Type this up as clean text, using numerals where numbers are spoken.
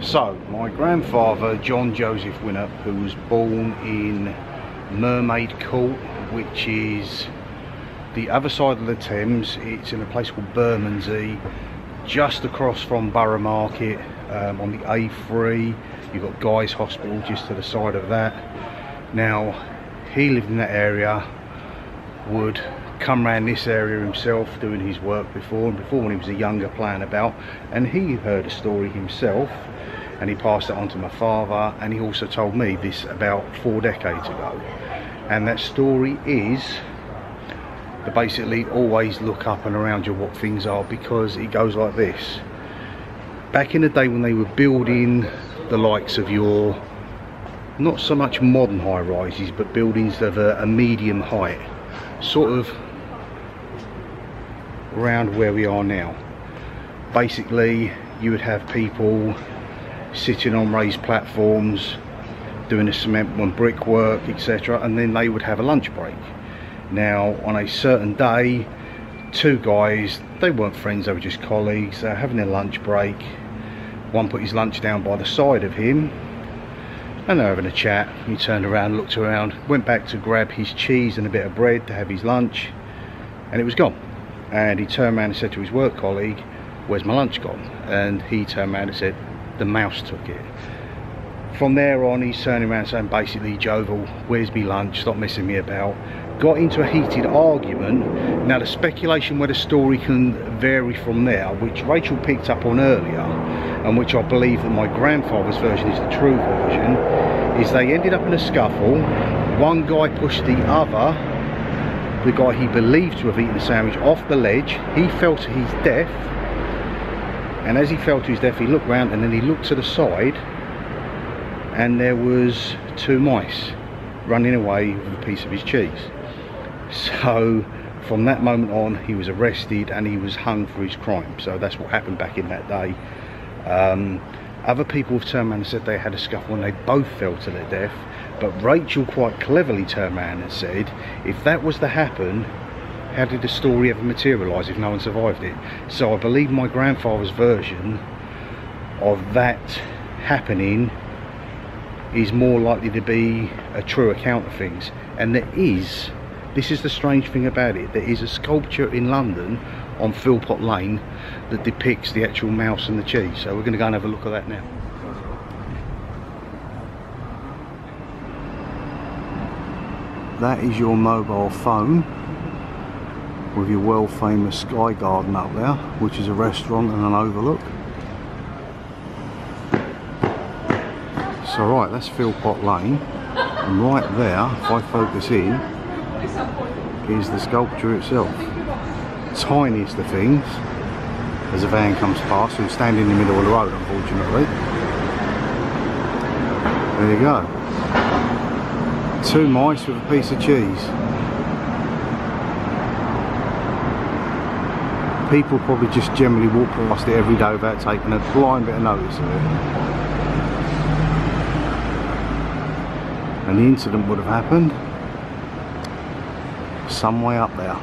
So, my grandfather, John Joseph Winnop, who was born in Mermaid Court, which is the other side of the Thames. It's in a place called Bermondsey, just across from Borough Market, on the A3. You've got Guy's Hospital just to the side of that. Now, he lived in that area, would come around this area himself doing his work before when he was a younger, playing about, and he heard a story himself and he passed it on to my father, and he also told me this about 4 decades ago. And that story is to basically always look up and around you what things are, because it goes like this. Back in the day when they were building the likes of your, not so much modern high rises, but buildings of a medium height, sort of around where we are now, basically you would have people sitting on raised platforms doing a cement and brickwork, etc., and then they would have a lunch break. Now, on a certain day, 2 guys, they weren't friends, they were just colleagues, they were having their lunch break. One put his lunch down by the side of him and they were having a chat. He turned around, looked around, went back to grab his cheese and a bit of bread to have his lunch, and it was gone. And he turned around and said to his work colleague, "Where's my lunch gone?" And he turned around and said, "The mouse took it." From there on, he's turning around saying basically, "Jovel, where's me lunch? Stop messing me about." Got into a heated argument. Now, the speculation where the story can vary from there, which Rachel picked up on earlier, and which I believe that my grandfather's version is the true version, is they ended up in a scuffle. One guy pushed the other, the guy he believed to have eaten the sandwich, off the ledge. He fell to his death, and as he fell to his death, he looked round and then he looked to the side, and there was 2 mice running away with a piece of his cheese. So from that moment on, he was arrested and he was hung for his crime. So that's what happened back in that day. Other people have turned around and said they had a scuffle and they both fell to their death, but Rachel quite cleverly turned around and said, if that was to happen, how did the story ever materialise if no one survived it? So I believe my grandfather's version of that happening is more likely to be a true account of things. And there is, this is the strange thing about it, there is a sculpture in London on Philpot Lane that depicts the actual mouse and the cheese. So we're going to go and have a look at that now. That is your mobile phone with your world famous Sky Garden up there, which is a restaurant and an overlook. So right, that's Philpot Lane, and right there, if I focus in, is the sculpture itself. Tiniest of things, as a van comes past, and standing in the middle of the road, unfortunately. There you go. 2 mice with a piece of cheese. People probably just generally walk past it every day without taking a blind bit of notice of it. And the incident would have happened some way up there.